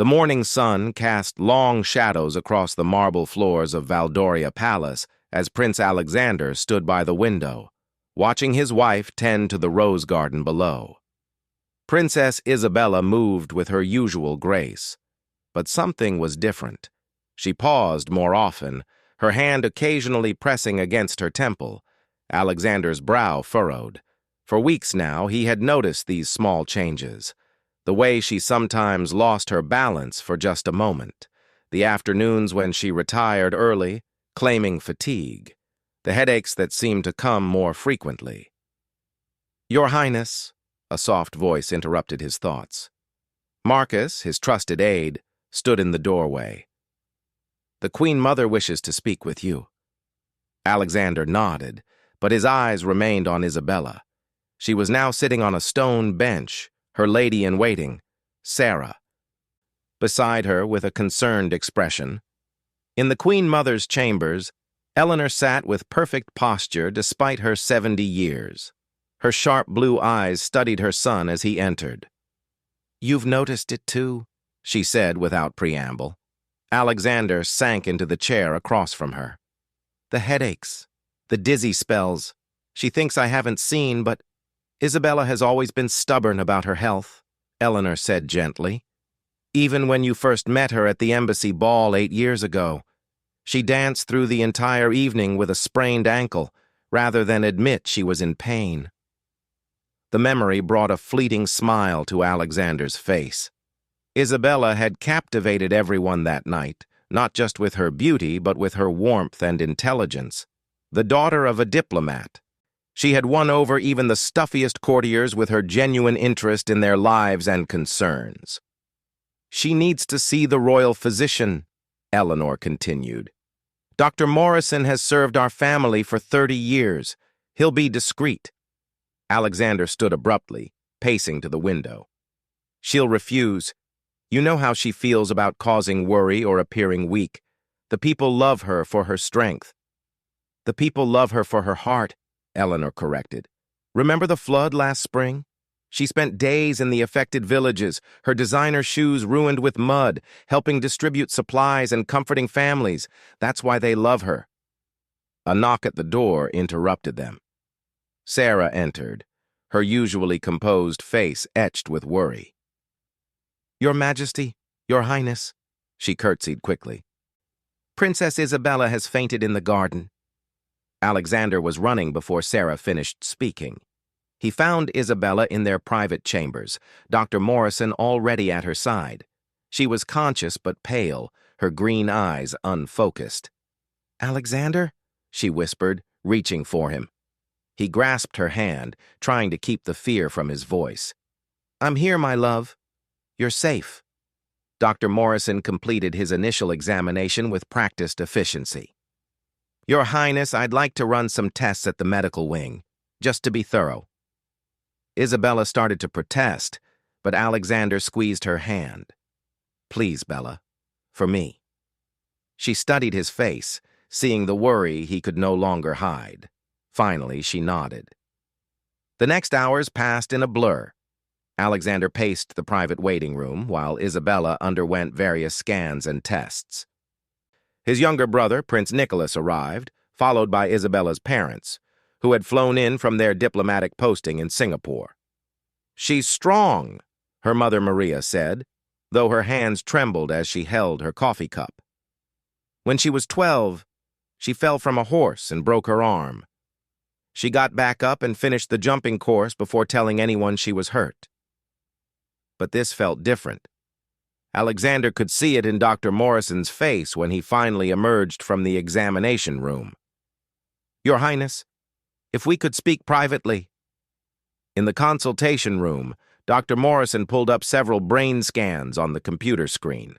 The morning sun cast long shadows across the marble floors of Valdoria Palace as Prince Alexander stood by the window, watching his wife tend to the rose garden below. Princess Isabella moved with her usual grace, but something was different. She paused more often, her hand occasionally pressing against her temple. Alexander's brow furrowed. For weeks now, he had noticed these small changes. The way she sometimes lost her balance for just a moment. The afternoons when she retired early, claiming fatigue. The headaches that seemed to come more frequently. "Your Highness," a soft voice interrupted his thoughts. Marcus, his trusted aide, stood in the doorway. "The Queen Mother wishes to speak with you." Alexander nodded, but his eyes remained on Isabella. She was now sitting on a stone bench, her lady-in-waiting, Sarah, beside her with a concerned expression. In the Queen Mother's chambers, Eleanor sat with perfect posture despite her 70 years. Her sharp blue eyes studied her son as he entered. "You've noticed it too," she said without preamble. Alexander sank into the chair across from her. "The headaches, the dizzy spells. She thinks I haven't seen, but Isabella has always been stubborn about her health," Eleanor said gently. "Even when you first met her at the embassy ball 8 years ago, she danced through the entire evening with a sprained ankle, rather than admit she was in pain." The memory brought a fleeting smile to Alexander's face. Isabella had captivated everyone that night, not just with her beauty, but with her warmth and intelligence. The daughter of a diplomat, she had won over even the stuffiest courtiers with her genuine interest in their lives and concerns. "She needs to see the royal physician," Eleanor continued. "Dr. Morrison has served our family for 30 years. He'll be discreet." Alexander stood abruptly, pacing to the window. "She'll refuse. You know how she feels about causing worry or appearing weak. The people love her for her strength." "The people love her for her heart," Eleanor corrected. "Remember the flood last spring? She spent days in the affected villages, her designer shoes ruined with mud, helping distribute supplies and comforting families. That's why they love her." A knock at the door interrupted them. Sarah entered, her usually composed face etched with worry. "Your Majesty, Your Highness," she curtsied quickly. "Princess Isabella has fainted in the garden." Alexander was running before Sarah finished speaking. He found Isabella in their private chambers, Dr. Morrison already at her side. She was conscious but pale, her green eyes unfocused. "Alexander?" she whispered, reaching for him. He grasped her hand, trying to keep the fear from his voice. "I'm here, my love. You're safe." Dr. Morrison completed his initial examination with practiced efficiency. "Your Highness, I'd like to run some tests at the medical wing, just to be thorough." Isabella started to protest, but Alexander squeezed her hand. "Please, Bella, for me." She studied his face, seeing the worry he could no longer hide. Finally, she nodded. The next hours passed in a blur. Alexander paced the private waiting room, while Isabella underwent various scans and tests. His younger brother, Prince Nicholas, arrived, followed by Isabella's parents, who had flown in from their diplomatic posting in Singapore. "She's strong," her mother Maria said, though her hands trembled as she held her coffee cup. "When she was 12, she fell from a horse and broke her arm. She got back up and finished the jumping course before telling anyone she was hurt." But this felt different. Alexander could see it in Dr. Morrison's face when he finally emerged from the examination room. "Your Highness, if we could speak privately." In the consultation room, Dr. Morrison pulled up several brain scans on the computer screen.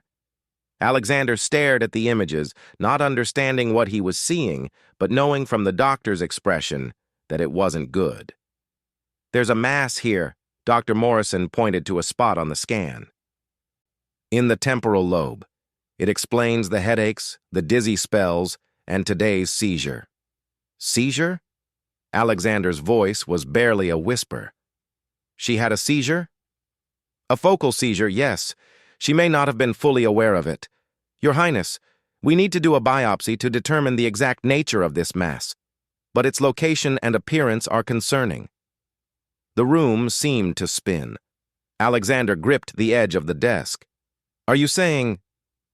Alexander stared at the images, not understanding what he was seeing, but knowing from the doctor's expression that it wasn't good. "There's a mass here," Dr. Morrison pointed to a spot on the scan. "In the temporal lobe. It explains the headaches, the dizzy spells, and today's seizure." "Seizure?" Alexander's voice was barely a whisper. "She had a seizure?" "A focal seizure, yes. She may not have been fully aware of it. Your Highness, we need to do a biopsy to determine the exact nature of this mass, but its location and appearance are concerning. The room seemed to spin. Alexander gripped the edge of the desk. Are you saying,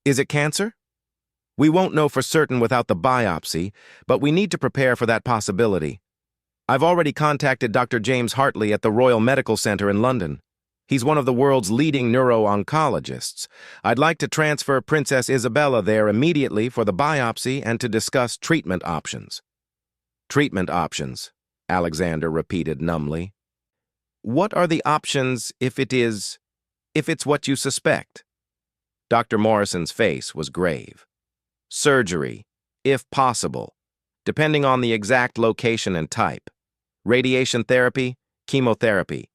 is it cancer? We won't know for certain without the biopsy, but we need to prepare for that possibility. I've already contacted Dr. James Hartley at the Royal Medical Center in London. He's one of the world's leading neuro-oncologists. I'd like to transfer Princess Isabella there immediately for the biopsy and to discuss treatment options. Treatment options, Alexander repeated numbly. What are the options if it's what you suspect? Dr. Morrison's face was grave. Surgery, if possible, depending on the exact location and type. Radiation therapy, chemotherapy.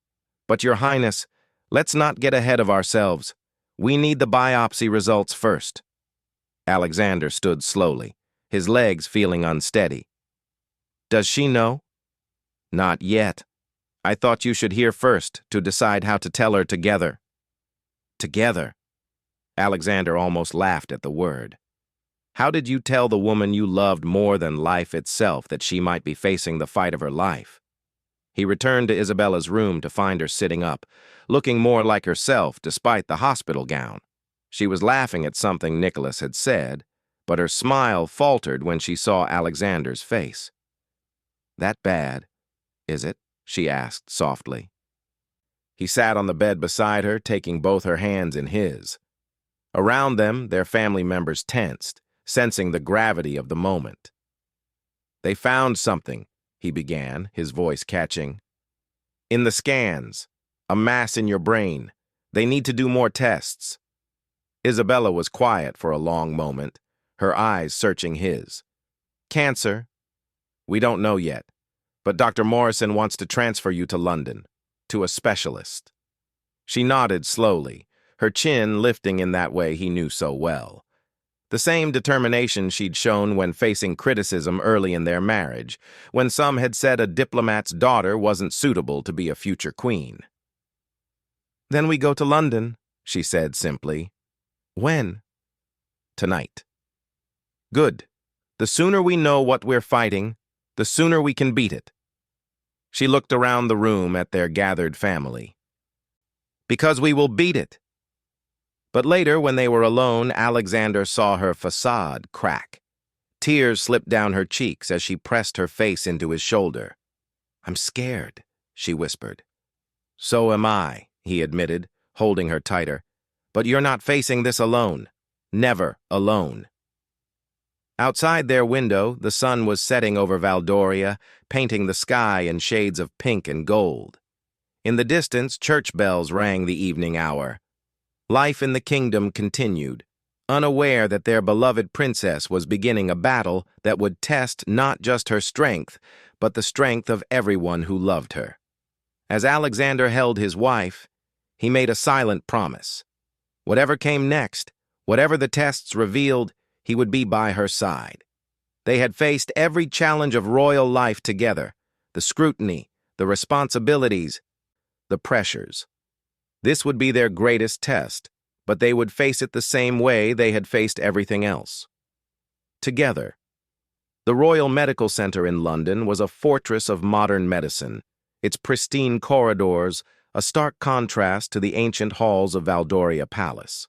But Your Highness, let's not get ahead of ourselves. We need the biopsy results first. Alexander stood slowly, his legs feeling unsteady. Does she know? Not yet. I thought you should hear first to decide how to tell her together. Together? Alexander almost laughed at the word. How did you tell the woman you loved more than life itself that she might be facing the fight of her life? He returned to Isabella's room to find her sitting up, looking more like herself despite the hospital gown. She was laughing at something Nicholas had said, but her smile faltered when she saw Alexander's face. That bad, is it? She asked softly. He sat on the bed beside her, taking both her hands in his. Around them, their family members tensed, sensing the gravity of the moment. They found something, he began, his voice catching. In the scans, a mass in your brain. They need to do more tests. Isabella was quiet for a long moment, her eyes searching his. Cancer? We don't know yet, but Dr. Morrison wants to transfer you to London, to a specialist. She nodded slowly, her chin lifting in that way he knew so well. The same determination she'd shown when facing criticism early in their marriage, when some had said a diplomat's daughter wasn't suitable to be a future queen. Then we go to London, she said simply. When? Tonight. Good. The sooner we know what we're fighting, the sooner we can beat it. She looked around the room at their gathered family. Because we will beat it. But later, when they were alone, Alexander saw her facade crack. Tears slipped down her cheeks as she pressed her face into his shoulder. I'm scared, she whispered. So am I, he admitted, holding her tighter. But you're not facing this alone. Never alone. Outside their window, the sun was setting over Valdoria, painting the sky in shades of pink and gold. In the distance, church bells rang the evening hour. Life in the kingdom continued, unaware that their beloved princess was beginning a battle that would test not just her strength, but the strength of everyone who loved her. As Alexander held his wife, he made a silent promise. Whatever came next, whatever the tests revealed, he would be by her side. They had faced every challenge of royal life together, the scrutiny, the responsibilities, the pressures. This would be their greatest test, but they would face it the same way they had faced everything else. Together. The Royal Medical Center in London was a fortress of modern medicine, its pristine corridors a stark contrast to the ancient halls of Valdoria Palace.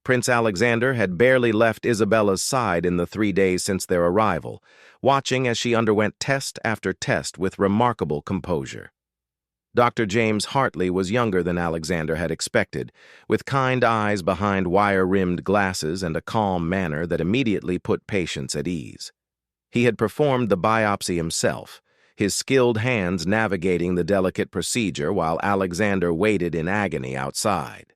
Prince Alexander had barely left Isabella's side in the 3 days since their arrival, watching as she underwent test after test with remarkable composure. Dr. James Hartley was younger than Alexander had expected, with kind eyes behind wire-rimmed glasses and a calm manner that immediately put patients at ease. He had performed the biopsy himself, his skilled hands navigating the delicate procedure while Alexander waited in agony outside.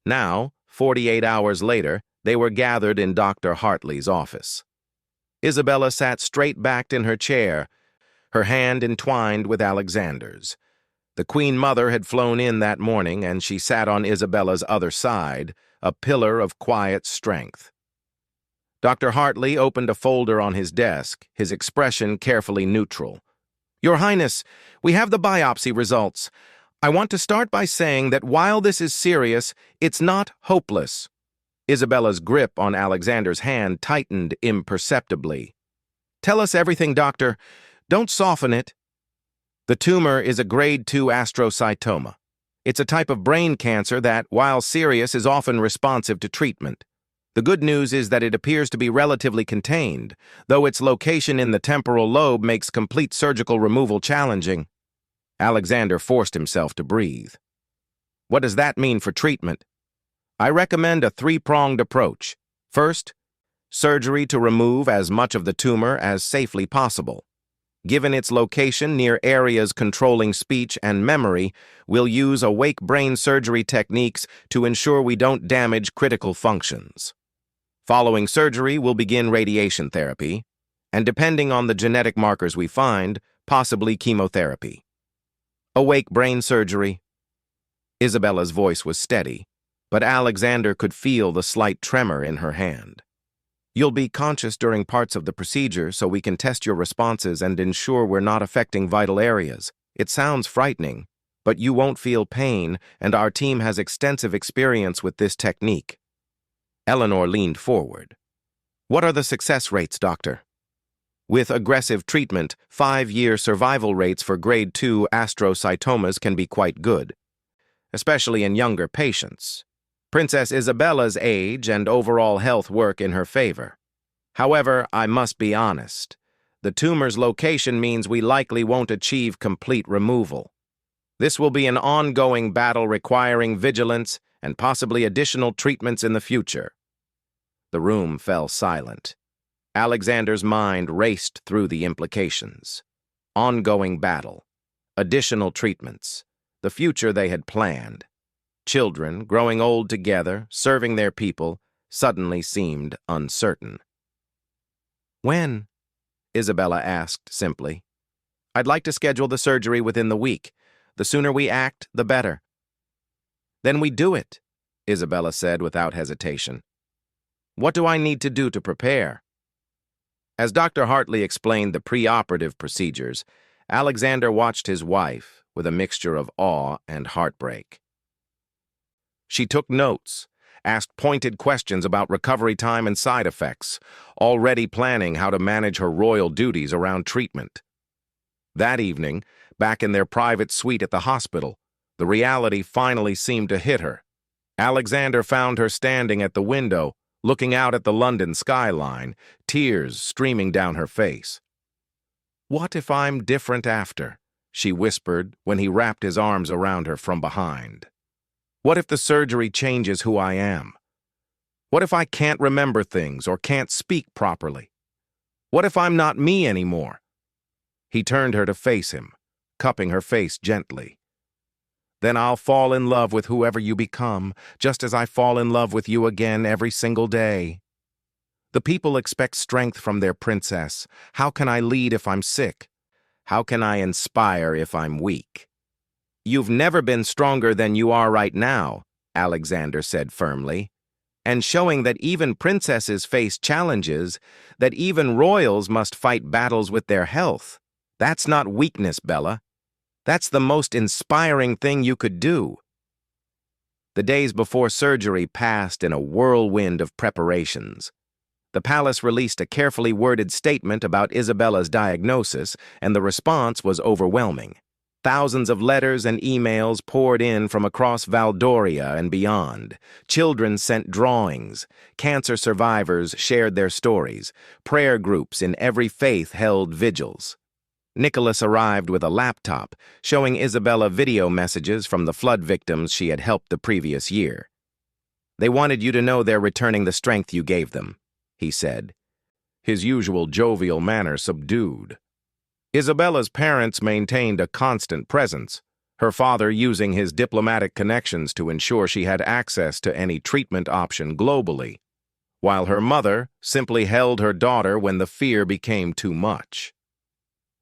Now, 48 hours later, they were gathered in Dr. Hartley's office. Isabella sat straight-backed in her chair, her hand entwined with Alexander's. The Queen Mother had flown in that morning, and she sat on Isabella's other side, a pillar of quiet strength. Dr. Hartley opened a folder on his desk, his expression carefully neutral. "Your Highness, we have the biopsy results. I want to start by saying that while this is serious, it's not hopeless. Isabella's grip on Alexander's hand tightened imperceptibly. Tell us everything, doctor. Don't soften it. The tumor is a grade 2 astrocytoma. It's a type of brain cancer that, while serious, is often responsive to treatment. The good news is that it appears to be relatively contained, though its location in the temporal lobe makes complete surgical removal challenging. Alexander forced himself to breathe. What does that mean for treatment? I recommend a three-pronged approach. First, surgery to remove as much of the tumor as safely possible. Given its location near areas controlling speech and memory, we'll use awake brain surgery techniques to ensure we don't damage critical functions. Following surgery, we'll begin radiation therapy, and depending on the genetic markers we find, possibly chemotherapy. Awake brain surgery. Isabella's voice was steady, but Alexander could feel the slight tremor in her hand. You'll be conscious during parts of the procedure so we can test your responses and ensure we're not affecting vital areas. It sounds frightening, but you won't feel pain, and our team has extensive experience with this technique. Eleanor leaned forward. What are the success rates, doctor? With aggressive treatment, 5-year survival rates for grade 2 astrocytomas can be quite good, especially in younger patients. Princess Isabella's age and overall health work in her favor. However, I must be honest. The tumor's location means we likely won't achieve complete removal. This will be an ongoing battle requiring vigilance and possibly additional treatments in the future. The room fell silent. Alexander's mind raced through the implications. Ongoing battle. Additional treatments. The future they had planned. Children, growing old together, serving their people, suddenly seemed uncertain. When? Isabella asked simply. I'd like to schedule the surgery within the week. The sooner we act, the better. Then we do it, Isabella said without hesitation. What do I need to do to prepare? As Dr. Hartley explained the preoperative procedures, Alexander watched his wife with a mixture of awe and heartbreak. She took notes, asked pointed questions about recovery time and side effects, already planning how to manage her royal duties around treatment. That evening, back in their private suite at the hospital, the reality finally seemed to hit her. Alexander found her standing at the window, looking out at the London skyline, tears streaming down her face. What if I'm different after? She whispered when he wrapped his arms around her from behind. What if the surgery changes who I am? What if I can't remember things or can't speak properly? What if I'm not me anymore? He turned her to face him, cupping her face gently. Then I'll fall in love with whoever you become, just as I fall in love with you again every single day. The people expect strength from their princess. How can I lead if I'm sick? How can I inspire if I'm weak? You've never been stronger than you are right now, Alexander said firmly, and showing that even princesses face challenges, that even royals must fight battles with their health. That's not weakness, Bella. That's the most inspiring thing you could do. The days before surgery passed in a whirlwind of preparations. The palace released a carefully worded statement about Isabella's diagnosis, and the response was overwhelming. Thousands of letters and emails poured in from across Valdoria and beyond. Children sent drawings. Cancer survivors shared their stories. Prayer groups in every faith held vigils. Nicholas arrived with a laptop, showing Isabella video messages from the flood victims she had helped the previous year. They wanted you to know they're returning the strength you gave them, he said, his usual jovial manner subdued. Isabella's parents maintained a constant presence, her father using his diplomatic connections to ensure she had access to any treatment option globally, while her mother simply held her daughter when the fear became too much.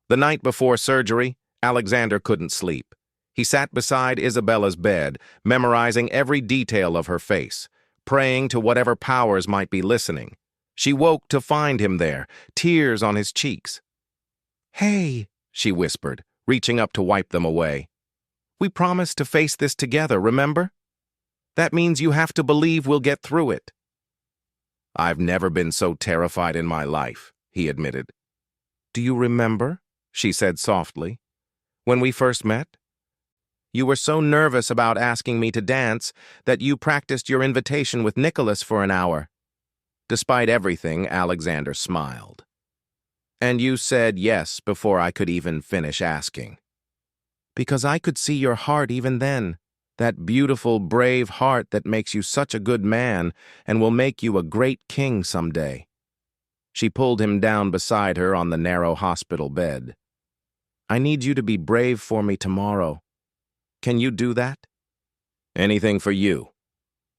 The night before surgery, Alexander couldn't sleep. He sat beside Isabella's bed, memorizing every detail of her face, praying to whatever powers might be listening. She woke to find him there, tears on his cheeks. "Hey," she whispered, reaching up to wipe them away. We promised to face this together, remember? That means you have to believe we'll get through it. I've never been so terrified in my life, he admitted. Do you remember? She said softly. When we first met? You were so nervous about asking me to dance that you practiced your invitation with Nicholas for an hour. Despite everything, Alexander smiled. And you said yes before I could even finish asking. Because I could see your heart even then, that beautiful, brave heart that makes you such a good man and will make you a great king someday. She pulled him down beside her on the narrow hospital bed. I need you to be brave for me tomorrow. Can you do that? Anything for you,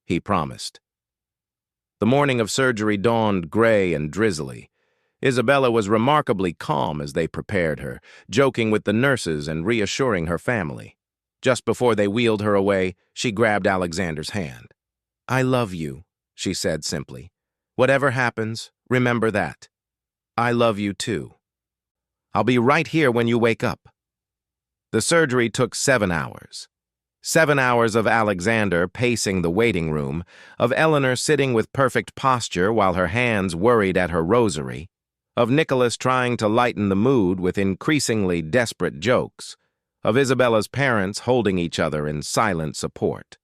he promised. The morning of surgery dawned gray and drizzly. Isabella was remarkably calm as they prepared her, joking with the nurses and reassuring her family. Just before they wheeled her away, she grabbed Alexander's hand. I love you, she said simply. Whatever happens, remember that. I love you too. I'll be right here when you wake up. The surgery took 7 hours. 7 hours of Alexander pacing the waiting room, of Eleanor sitting with perfect posture while her hands worried at her rosary, of Nicholas trying to lighten the mood with increasingly desperate jokes, of Isabella's parents holding each other in silent support.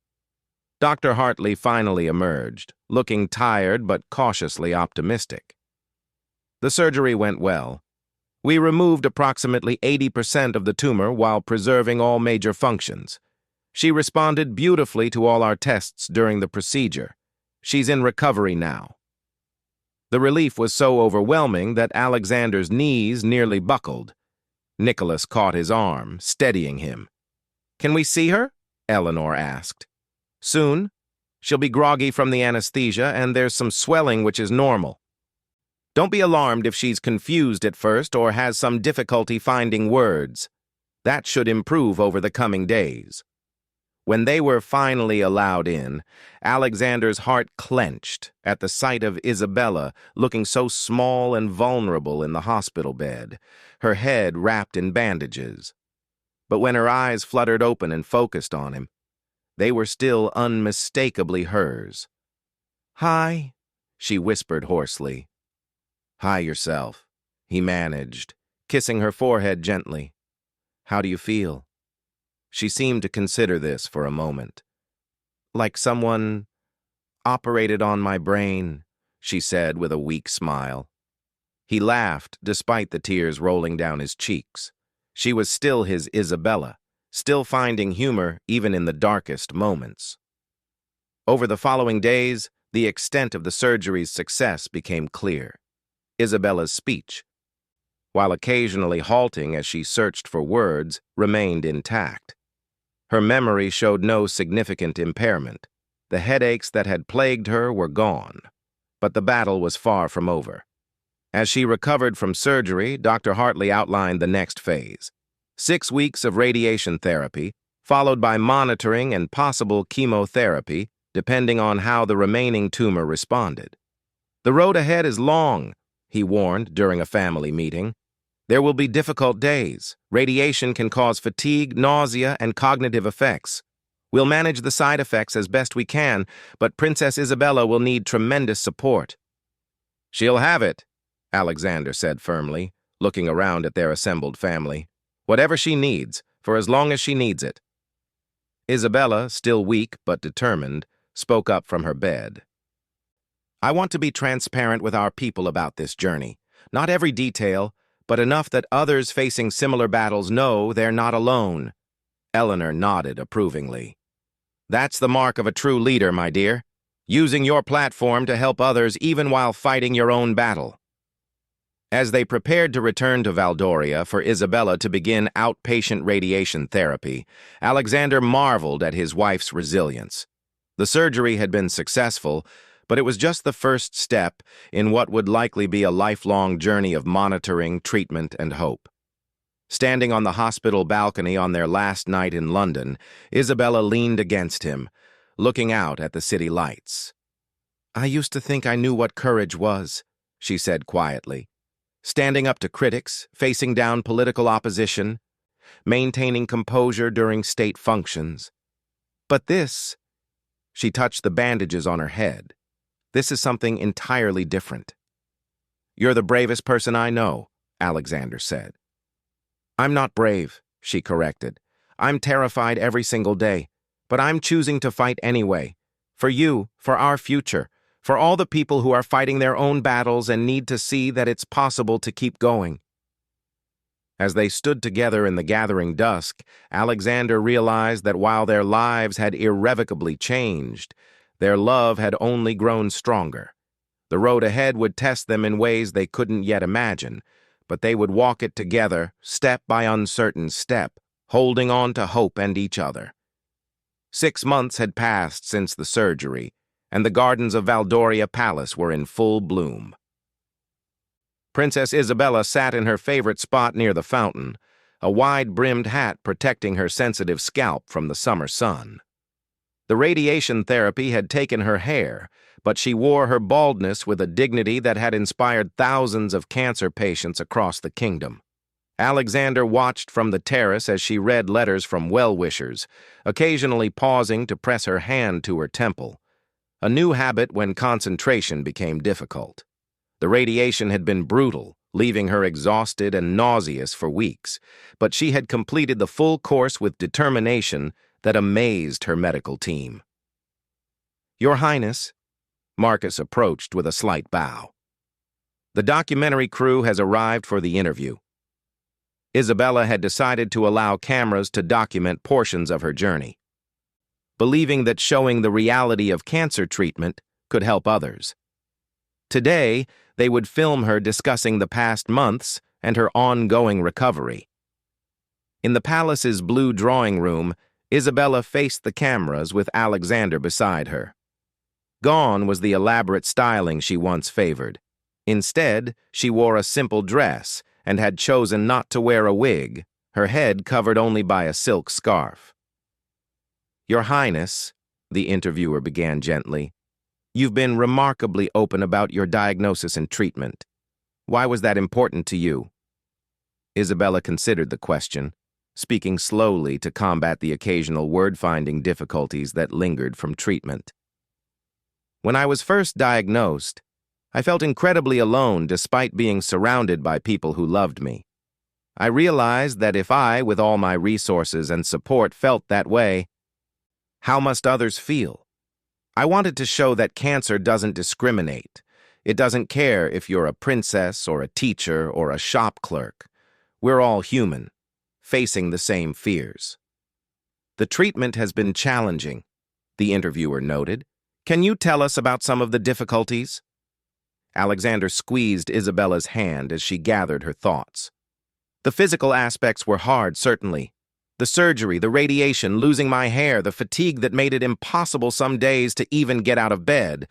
Dr. Hartley finally emerged, looking tired but cautiously optimistic. The surgery went well. We removed approximately 80% of the tumor while preserving all major functions. She responded beautifully to all our tests during the procedure. She's in recovery now. The relief was so overwhelming that Alexander's knees nearly buckled. Nicholas caught his arm, steadying him. Can we see her? Eleanor asked. Soon. She'll be groggy from the anesthesia, and there's some swelling which is normal. Don't be alarmed if she's confused at first or has some difficulty finding words. That should improve over the coming days. When they were finally allowed in, Alexander's heart clenched at the sight of Isabella looking so small and vulnerable in the hospital bed, her head wrapped in bandages. But when her eyes fluttered open and focused on him, they were still unmistakably hers. Hi, she whispered hoarsely. Hi yourself, he managed, kissing her forehead gently. How do you feel? She seemed to consider this for a moment. Like someone operated on my brain, she said with a weak smile. He laughed, despite the tears rolling down his cheeks. She was still his Isabella, still finding humor even in the darkest moments. Over the following days, the extent of the surgery's success became clear. Isabella's speech, while occasionally halting as she searched for words, remained intact. Her memory showed no significant impairment. The headaches that had plagued her were gone, but the battle was far from over. As she recovered from surgery, Dr. Hartley outlined the next phase. 6 weeks of radiation therapy, followed by monitoring and possible chemotherapy, depending on how the remaining tumor responded. The road ahead is long, he warned during a family meeting. There will be difficult days. Radiation can cause fatigue, nausea, and cognitive effects. We'll manage the side effects as best we can, but Princess Isabella will need tremendous support. She'll have it, Alexander said firmly, looking around at their assembled family. Whatever she needs, for as long as she needs it. Isabella, still weak but determined, spoke up from her bed. I want to be transparent with our people about this journey. Not every detail, but enough that others facing similar battles know they're not alone. Eleanor nodded approvingly. That's the mark of a true leader, my dear. Using your platform to help others even while fighting your own battle. As they prepared to return to Valdoria for Isabella to begin outpatient radiation therapy, Alexander marveled at his wife's resilience. The surgery had been successful, but it was just the first step in what would likely be a lifelong journey of monitoring, treatment, and hope. Standing on the hospital balcony on their last night in London, Isabella leaned against him, looking out at the city lights. I used to think I knew what courage was, she said quietly. Standing up to critics, facing down political opposition. maintaining composure during state functions. But this, she touched the bandages on her head. This is something entirely different. You're the bravest person I know, Alexander said. I'm not brave, she corrected. I'm terrified every single day, but I'm choosing to fight anyway. For you, for our future, for all the people who are fighting their own battles and need to see that it's possible to keep going. As they stood together in the gathering dusk, Alexander realized that while their lives had irrevocably changed, their love had only grown stronger. The road ahead would test them in ways they couldn't yet imagine, but they would walk it together, step by uncertain step, holding on to hope and each other. 6 months had passed since the surgery, and the gardens of Valdoria Palace were in full bloom. Princess Isabella sat in her favorite spot near the fountain, a wide-brimmed hat protecting her sensitive scalp from the summer sun. The radiation therapy had taken her hair, but she wore her baldness with a dignity that had inspired thousands of cancer patients across the kingdom. Alexander watched from the terrace as she read letters from well-wishers, occasionally pausing to press her hand to her temple, a new habit when concentration became difficult. The radiation had been brutal, leaving her exhausted and nauseous for weeks, but she had completed the full course with determination that amazed her medical team. Your Highness, Marcus approached with a slight bow. The documentary crew has arrived for the interview. Isabella had decided to allow cameras to document portions of her journey, believing that showing the reality of cancer treatment could help others. Today, they would film her discussing the past months and her ongoing recovery. In the palace's blue drawing room, Isabella faced the cameras with Alexander beside her. Gone was the elaborate styling she once favored. Instead, she wore a simple dress and had chosen not to wear a wig, her head covered only by a silk scarf. Your Highness, the interviewer began gently, you've been remarkably open about your diagnosis and treatment. Why was that important to you? Isabella considered the question, speaking slowly to combat the occasional word-finding difficulties that lingered from treatment. When I was first diagnosed, I felt incredibly alone despite being surrounded by people who loved me. I realized that if I, with all my resources and support, felt that way, how must others feel? I wanted to show that cancer doesn't discriminate. It doesn't care if you're a princess or a teacher or a shop clerk. We're all human, facing the same fears. The treatment has been challenging, the interviewer noted. Can you tell us about some of the difficulties? Alexander squeezed Isabella's hand as she gathered her thoughts. The physical aspects were hard, certainly. The surgery, the radiation, losing my hair, the fatigue that made it impossible some days to even get out of bed.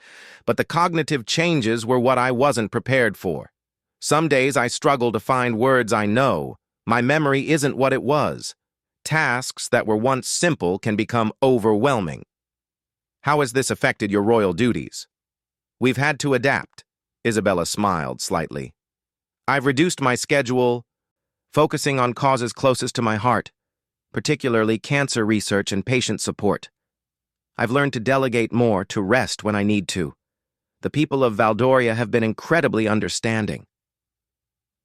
But the cognitive changes were what I wasn't prepared for. Some days I struggle to find words I know. My memory isn't what it was. Tasks that were once simple can become overwhelming. How has this affected your royal duties? We've had to adapt. Isabella smiled slightly. I've reduced my schedule, focusing on causes closest to my heart, particularly cancer research and patient support. I've learned to delegate more, to rest when I need to. The people of Valdoria have been incredibly understanding.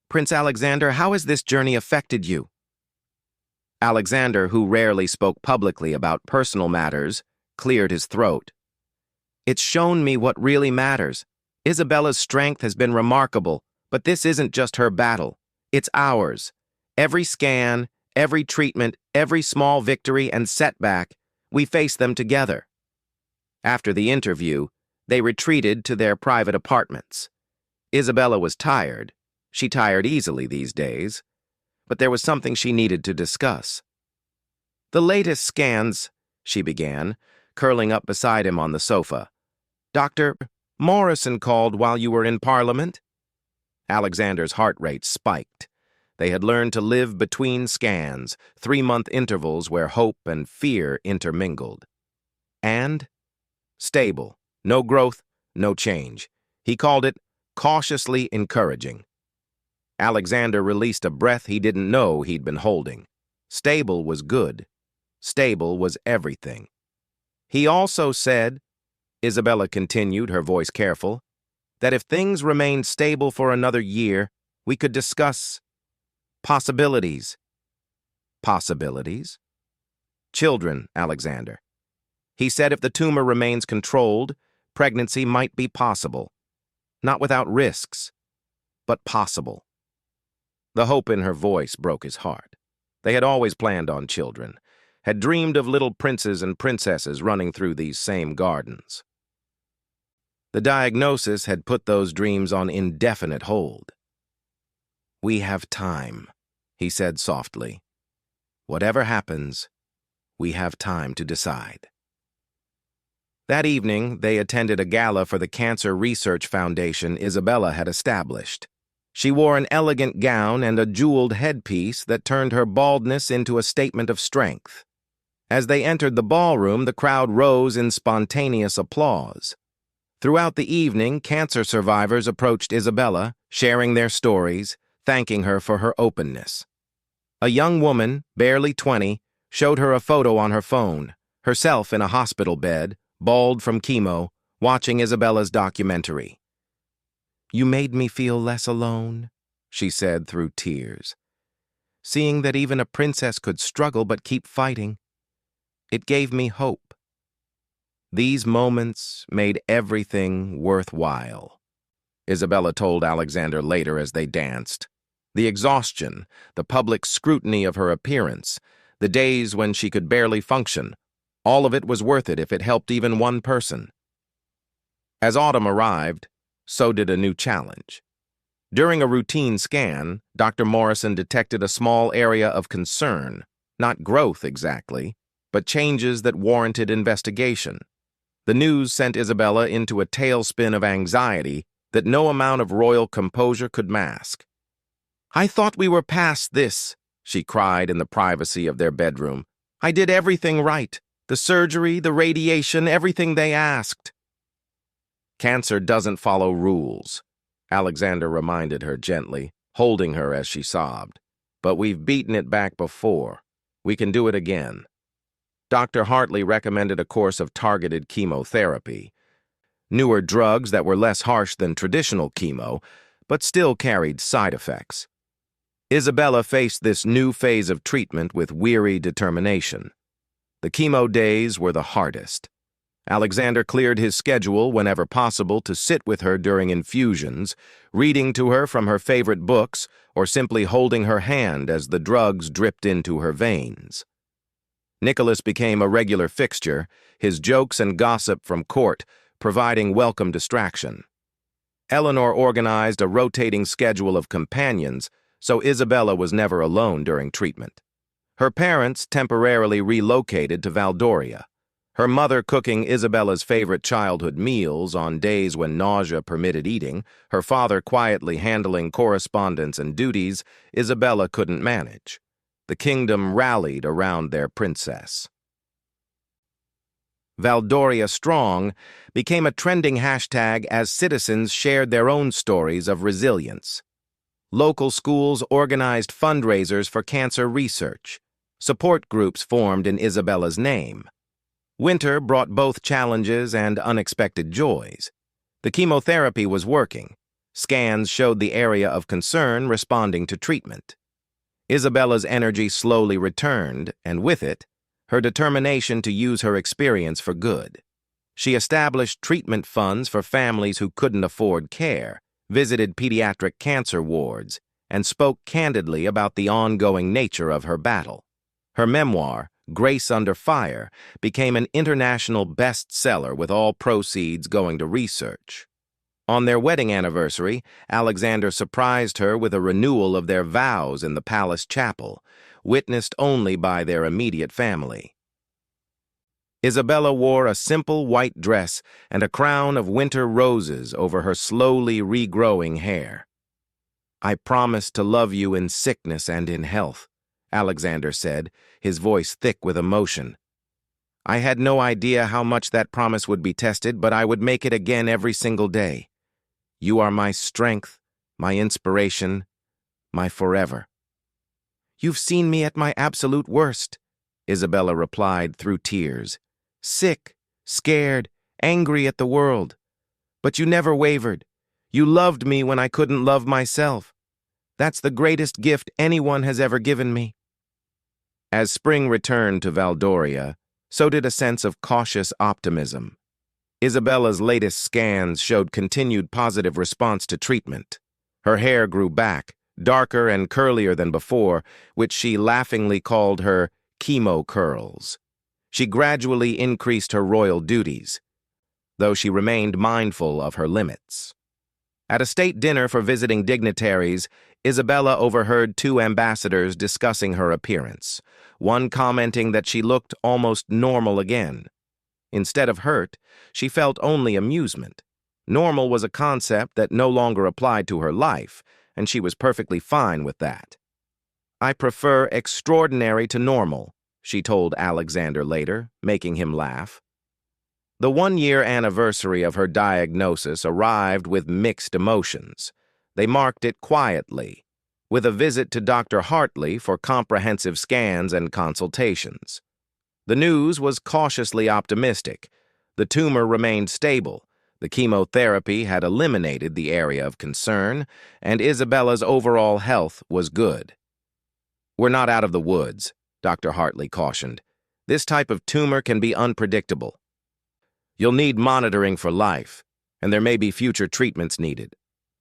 Prince Alexander, how has this journey affected you? Alexander, who rarely spoke publicly about personal matters, cleared his throat. It's shown me what really matters. Isabella's strength has been remarkable, but this isn't just her battle. It's ours. Every scan, every treatment, every small victory and setback, we face them together. After the interview, they retreated to their private apartments. Isabella was tired. She tired easily these days, but there was something she needed to discuss. The latest scans, she began, curling up beside him on the sofa. Dr. Morrison called while you were in Parliament? Alexander's heart rate spiked. They had learned to live between scans, 3-month intervals where hope and fear intermingled. And? Stable. No growth, no change. He called it cautiously encouraging. Alexander released a breath he didn't know he'd been holding. Stable was good. Stable was everything. He also said, Isabella continued, her voice careful, that if things remained stable for another year, we could discuss possibilities. Possibilities? Children, Alexander. He said if the tumor remains controlled, pregnancy might be possible. Not without risks, but possible. The hope in her voice broke his heart. They had always planned on children, had dreamed of little princes and princesses running through these same gardens. The diagnosis had put those dreams on indefinite hold. "We have time," he said softly. "Whatever happens, we have time to decide." That evening, they attended a gala for the Cancer Research Foundation Isabella had established. She wore an elegant gown and a jeweled headpiece that turned her baldness into a statement of strength. As they entered the ballroom, the crowd rose in spontaneous applause. Throughout the evening, cancer survivors approached Isabella, sharing their stories, thanking her for her openness. A young woman, barely 20, showed her a photo on her phone, herself in a hospital bed, bald from chemo, watching Isabella's documentary. "You made me feel less alone," she said through tears. "Seeing that even a princess could struggle but keep fighting, it gave me hope." These moments made everything worthwhile, Isabella told Alexander later as they danced. The exhaustion, the public scrutiny of her appearance, the days when she could barely function, all of it was worth it if it helped even one person. As autumn arrived, so did a new challenge. During a routine scan, Dr. Morrison detected a small area of concern, not growth exactly, but changes that warranted investigation. The news sent Isabella into a tailspin of anxiety that no amount of royal composure could mask. "I thought we were past this," she cried in the privacy of their bedroom. "I did everything right. The surgery, the radiation, everything they asked." "Cancer doesn't follow rules," Alexander reminded her gently, holding her as she sobbed. "But we've beaten it back before. We can do it again." Dr. Hartley recommended a course of targeted chemotherapy. Newer drugs that were less harsh than traditional chemo, but still carried side effects. Isabella faced this new phase of treatment with weary determination. The chemo days were the hardest. Alexander cleared his schedule whenever possible to sit with her during infusions, reading to her from her favorite books or simply holding her hand as the drugs dripped into her veins. Nicholas became a regular fixture, his jokes and gossip from court providing welcome distraction. Eleanor organized a rotating schedule of companions, so Isabella was never alone during treatment. Her parents temporarily relocated to Valdoria, her mother cooking Isabella's favorite childhood meals on days when nausea permitted eating, her father quietly handling correspondence and duties Isabella couldn't manage. The kingdom rallied around their princess. Valdoria Strong became a trending hashtag as citizens shared their own stories of resilience. Local schools organized fundraisers for cancer research. Support groups formed in Isabella's name. Winter brought both challenges and unexpected joys. The chemotherapy was working. Scans showed the area of concern responding to treatment. Isabella's energy slowly returned, and with it, her determination to use her experience for good. She established treatment funds for families who couldn't afford care, visited pediatric cancer wards, and spoke candidly about the ongoing nature of her battle. Her memoir, Grace Under Fire, became an international bestseller with all proceeds going to research. On their wedding anniversary, Alexander surprised her with a renewal of their vows in the palace chapel, witnessed only by their immediate family. Isabella wore a simple white dress and a crown of winter roses over her slowly regrowing hair. "I promise to love you in sickness and in health," Alexander said, his voice thick with emotion. "I had no idea how much that promise would be tested, but I would make it again every single day. You are my strength, my inspiration, my forever." You've seen me at my absolute worst, Isabella replied through tears. Sick, scared, angry at the world. But you never wavered. You loved me when I couldn't love myself. That's the greatest gift anyone has ever given me. As spring returned to Valdoria, so did a sense of cautious optimism. Isabella's latest scans showed continued positive response to treatment. Her hair grew back, darker and curlier than before, which she laughingly called her chemo curls. She gradually increased her royal duties, though she remained mindful of her limits. At a state dinner for visiting dignitaries, Isabella overheard two ambassadors discussing her appearance, one commenting that she looked almost normal again. Instead of hurt, she felt only amusement. Normal was a concept that no longer applied to her life, and she was perfectly fine with that. I prefer extraordinary to normal, she told Alexander later, making him laugh. The one-year anniversary of her diagnosis arrived with mixed emotions. They marked it quietly, with a visit to Dr. Hartley for comprehensive scans and consultations. The news was cautiously optimistic. The tumor remained stable. The chemotherapy had eliminated the area of concern, and Isabella's overall health was good. We're not out of the woods, Dr. Hartley cautioned. This type of tumor can be unpredictable. You'll need monitoring for life, and there may be future treatments needed.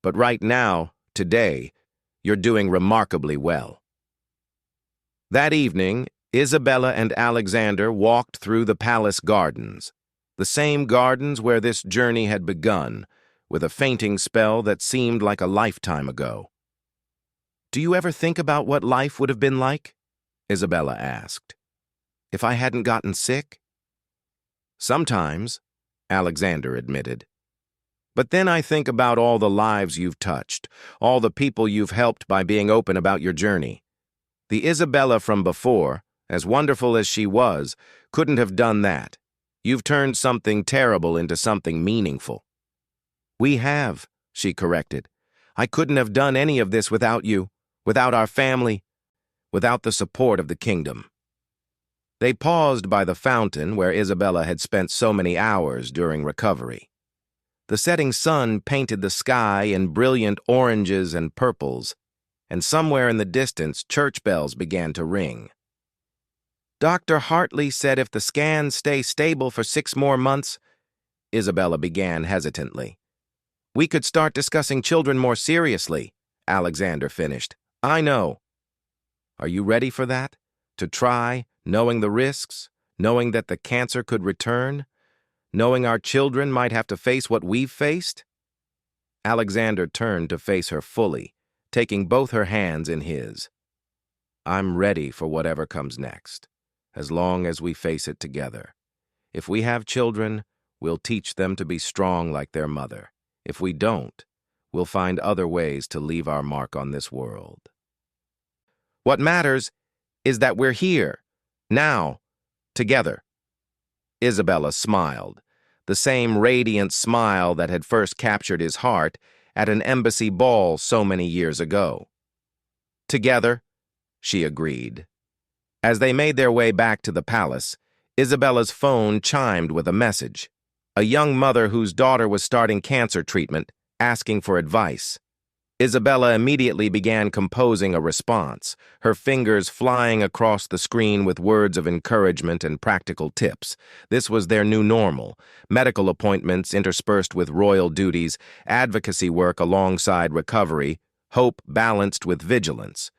But right now, today, you're doing remarkably well. That evening, Isabella and Alexander walked through the palace gardens, the same gardens where this journey had begun, with a fainting spell that seemed like a lifetime ago. Do you ever think about what life would have been like? Isabella asked. If I hadn't gotten sick? Sometimes, Alexander admitted. But then I think about all the lives you've touched, all the people you've helped by being open about your journey. The Isabella from before, as wonderful as she was, couldn't have done that. You've turned something terrible into something meaningful. We have, she corrected. I couldn't have done any of this without you, without our family, without the support of the kingdom. They paused by the fountain where Isabella had spent so many hours during recovery. The setting sun painted the sky in brilliant oranges and purples, and somewhere in the distance church bells began to ring. Dr. Hartley said if the scans stay stable for 6 more months, Isabella began hesitantly. We could start discussing children more seriously, Alexander finished. I know. Are you ready for that? To try, knowing the risks, knowing that the cancer could return, knowing our children might have to face what we've faced? Alexander turned to face her fully, taking both her hands in his. I'm ready for whatever comes next, as long as we face it together. If we have children, we'll teach them to be strong like their mother. If we don't, we'll find other ways to leave our mark on this world. What matters is that we're here, now, together. Isabella smiled, the same radiant smile that had first captured his heart at an embassy ball so many years ago. Together, she agreed. As they made their way back to the palace, Isabella's phone chimed with a message. A young mother whose daughter was starting cancer treatment, asking for advice. Isabella immediately began composing a response, her fingers flying across the screen with words of encouragement and practical tips. This was their new normal: medical appointments interspersed with royal duties, advocacy work alongside recovery, hope balanced with vigilance.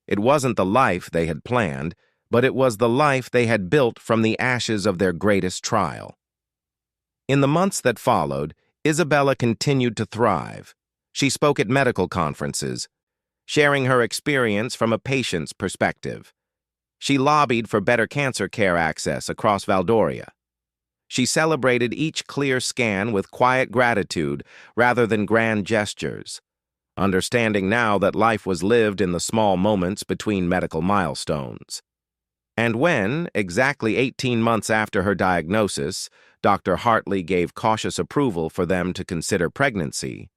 It wasn't the life they had planned, but it was the life they had built from the ashes of their greatest trial. In the months that followed, Isabella continued to thrive. She spoke at medical conferences, sharing her experience from a patient's perspective. She lobbied for better cancer care access across Valdoria. She celebrated each clear scan with quiet gratitude rather than grand gestures, understanding now that life was lived in the small moments between medical milestones. And when, exactly 18 months after her diagnosis, Dr. Hartley gave cautious approval for them to consider pregnancy,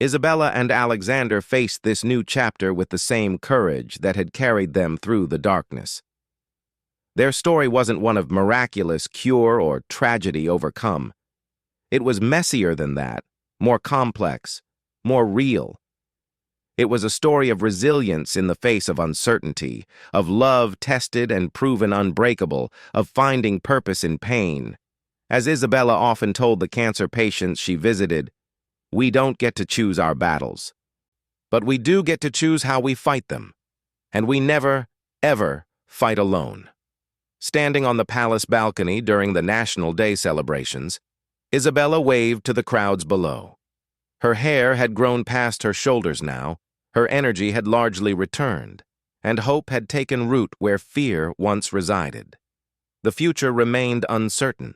Isabella and Alexander faced this new chapter with the same courage that had carried them through the darkness. Their story wasn't one of miraculous cure or tragedy overcome. It was messier than that, more complex, more real. It was a story of resilience in the face of uncertainty, of love tested and proven unbreakable, of finding purpose in pain. As Isabella often told the cancer patients she visited, "We don't get to choose our battles, but we do get to choose how we fight them. And we never, ever fight alone." Standing on the palace balcony during the National Day celebrations, Isabella waved to the crowds below. Her hair had grown past her shoulders now, her energy had largely returned, and hope had taken root where fear once resided. The future remained uncertain.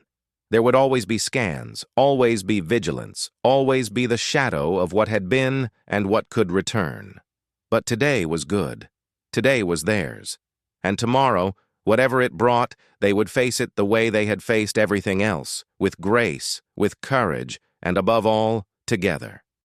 There would always be scans, always be vigilance, always be the shadow of what had been and what could return. But today was good. Today was theirs. And tomorrow, whatever it brought, they would face it the way they had faced everything else, with grace, with courage, and above all, together.